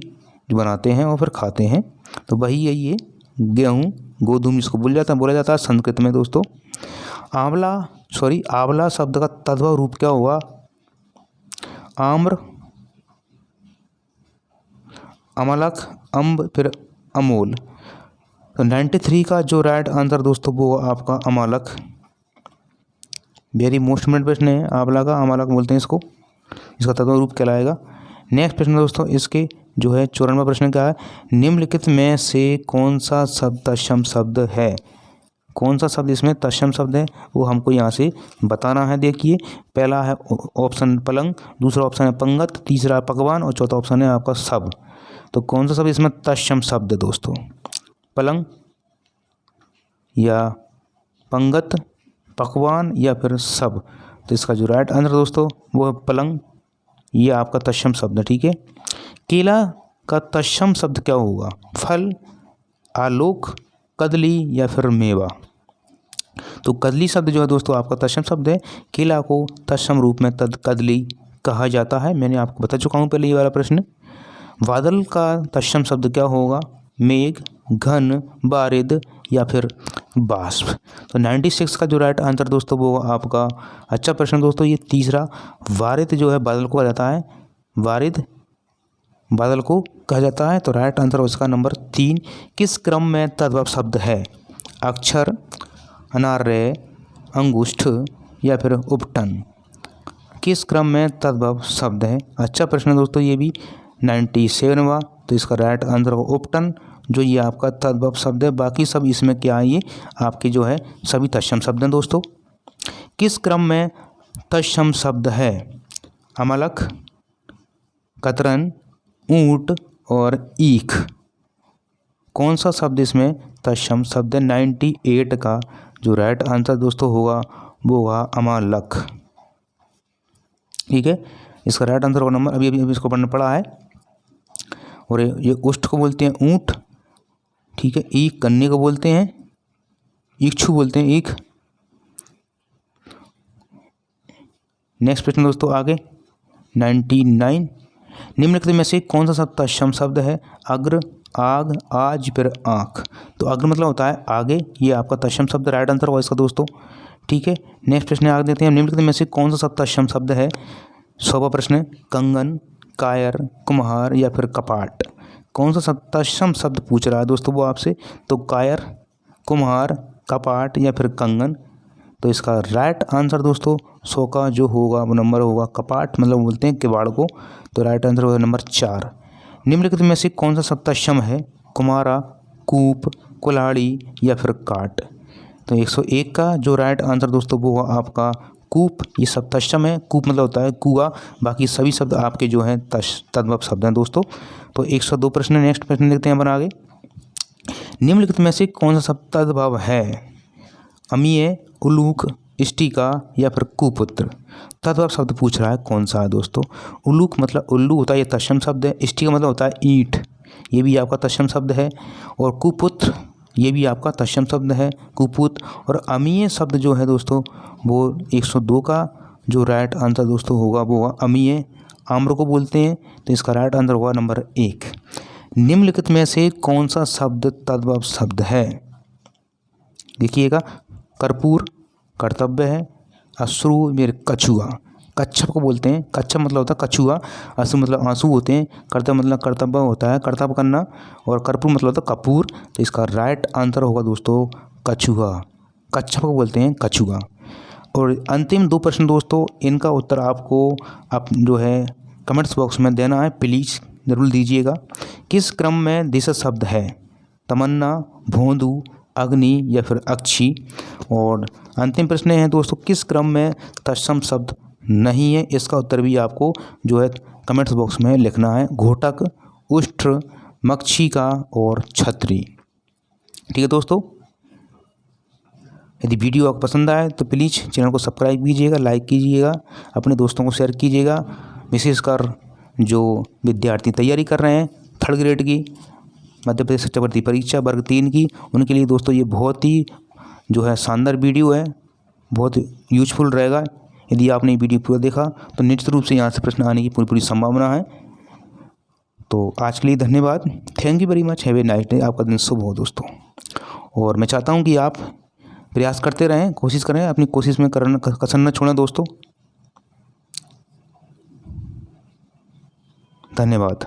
बनाते हैं और फिर खाते हैं। तो वही है ये गेहूँ, गोधूम जिसको बोला जाता है संस्कृत में दोस्तों। आंवला शब्द का तद्भव रूप क्या होगा? आम्र, अमलक, अम्ब फिर अमोल। तो 93 का जो राइट आंसर दोस्तों वो आपका अमलक। वेरी मोस्ट इम्पोर्टेंट प्रश्न है आंवला का, अमलक बोलते हैं इसको, इसका तद्भव रूप कहलाएगा। नेक्स्ट प्रश्न दोस्तों इसके जो है 94वां प्रश्न क्या है? निम्नलिखित में से कौन सा शब्द तत्सम शब्द है? कौन सा शब्द इसमें तत्सम शब्द है वो हमको यहाँ से बताना है। देखिए पहला है ऑप्शन पलंग, दूसरा ऑप्शन है पंगत, तीसरा पकवान और चौथा ऑप्शन है आपका सब। तो कौन सा शब्द इसमें तत्सम शब्द है दोस्तों? पलंग या पंगत, पकवान या फिर सब। तो इसका जो राइट आंसर दोस्तों वो है पलंग, ये आपका तत्सम शब्द है। ठीक है। केला का तत्सम शब्द क्या होगा? फल, आलोक, कदली या फिर मेवा। तो कदली शब्द जो है दोस्तों आपका तत्सम शब्द है। केला को तत्सम रूप में कदली कहा जाता है, मैंने आपको बता चुका हूँ पहले ये वाला प्रश्न। बादल का तत्सम शब्द क्या होगा? मेघ, घन, बारिद या फिर बाष्प। तो 96 का जो राइट आंसर दोस्तों वो आपका अच्छा प्रश्न दोस्तों ये तीसरा। वारिद जो है बादल को कहा जाता है, वारिद बादल को कहा जाता है। तो राइट आंसर उसका नंबर 3। किस क्रम में तद्भव शब्द है? अक्षर, अनार्य, अंगुष्ठ या फिर उपटन। किस क्रम में तद्भव शब्द है? अच्छा प्रश्न दोस्तों ये भी। 97वां, तो इसका राइट आंसर होगा उपटन, जो ये आपका तद्भव शब्द है। बाकी सब इसमें क्या है, ये आपके जो है सभी तत्सम शब्द हैं दोस्तों। किस क्रम में तत्सम शब्द है? अमलक, कतरन, ऊंट और ईख। कौन सा शब्द इसमें तत्सम शब्द है? 98 का जो राइट आंसर दोस्तों होगा वो होगा अमलक। ठीक है, इसका राइट आंसर होगा नंबर, अभी इसको पढ़ना पड़ा है। और ये उष्ट को बोलते हैं ऊंट। ठीक है, ईख कन्ने को बोलते हैं, इक्षु बोलते हैं ईख। नेक्स्ट प्रश्न दोस्तों आगे 99। निम्नलिखित में से कौन सा शब्द तत्सम शब्द है? अग्र, आग, आज फिर आँख। तो अग्र मतलब होता है आगे, ये आपका तत्सम शब्द राइट आंसर होगा इसका दोस्तों। ठीक है, नेक्स्ट प्रश्न आगे देते हैं। निम्नलिखित में से कौन सा शब्द तत्सम शब्द है? 100वां प्रश्न। कंगन, कायर, कुम्हार या फिर कपाट। कौन सा शब्द तत्सम शब्द पूछ रहा है दोस्तों वो आपसे? तो कायर, कुम्हार, कपाट या फिर कंगन। तो इसका राइट आंसर दोस्तों 100 का जो होगा वो नंबर होगा कपाट, मतलब बोलते हैं किवाड़ को। तो राइट आंसर होगा नंबर 4। निम्नलिखित में से कौन सा शब्द तत्सम है? कुम्हारा, कूप, कुल्हाड़ी या फिर काट। तो 101 का जो राइट आंसर दोस्तों वो होगा आपका कूप, ये सब तत्सम है। कूप मतलब होता है कुआं, बाकी सभी शब्द आपके जो हैं तद्भव शब्द हैं दोस्तों। तो 102 प्रश्न। नेक्स्ट प्रश्न देखते हैं अपन आगे। निम्नलिखित में से कौन सा शब्द तद्भव है? अमीय, उलूक, इष्टिका या फिर कुपुत्र। तद्भव शब्द पूछ रहा है कौन सा है दोस्तों। उलूक मतलब उल्लू होता है, ये तत्सम शब्द है। इष्टिका मतलब होता है ईंट, ये भी आपका तत्सम शब्द है। और कुपुत्र ये भी आपका तत्सम शब्द है, कुपुत्र। और अमीय शब्द जो है दोस्तों वो 102 का जो राइट आंसर दोस्तों होगा वो होगा अमीय। आम्र को बोलते हैं, तो इसका राइट आंसर होगा नंबर 1। निम्नलिखित में से कौन सा शब्द तद्भव शब्द है? देखिएगा, कर्पूर कर्तव्य है, अश्रु मेरे कछुआ, कच्छप को बोलते हैं। कच्छप मतलब होता है कछुआ, अश्रु मतलब आंसू होते हैं, कर्तव्य मतलब कर्तव्य होता है, कर्तव्य करना, और कर्पूर मतलब होता है कपूर। तो इसका राइट आंसर होगा दोस्तों कछुआ, कच्छप को बोलते हैं कछुआ। और अंतिम 2 प्रश्न दोस्तों, इनका उत्तर आपको आप जो है कमेंट्स बॉक्स में देना है, प्लीज़ ज़रूर दीजिएगा। किस क्रम में दिशा शब्द है? तमन्ना, भोंदू, अग्नि या फिर अक्षी। और अंतिम प्रश्न है दोस्तों, किस क्रम में तत्सम शब्द नहीं है? इसका उत्तर भी आपको जो है कमेंट्स बॉक्स में लिखना है। घोटक, उष्ट्र, मक्षिका और छतरी। ठीक है दोस्तों, यदि वीडियो आपको पसंद आए तो प्लीज़ चैनल को सब्सक्राइब कीजिएगा, लाइक कीजिएगा, अपने दोस्तों को शेयर कीजिएगा। विशेषकर जो विद्यार्थी तैयारी कर रहे हैं 3rd ग्रेड की मध्य प्रदेश शिक्षक भर्ती परीक्षा वर्ग 3 की, उनके लिए दोस्तों ये बहुत ही जो है शानदार वीडियो है, बहुत यूजफुल रहेगा। यदि आपने वीडियो पूरा देखा तो निश्चित रूप से यहाँ से प्रश्न आने की पूरी संभावना है। तो आज के लिए धन्यवाद। Thank you very much. Have a nice day. आपका दिन शुभ हो दोस्तों। और मैं चाहता हूँ कि आप प्रयास करते रहें, कोशिश करें, अपनी कोशिश में करना कसर न छोड़ें दोस्तों। धन्यवाद।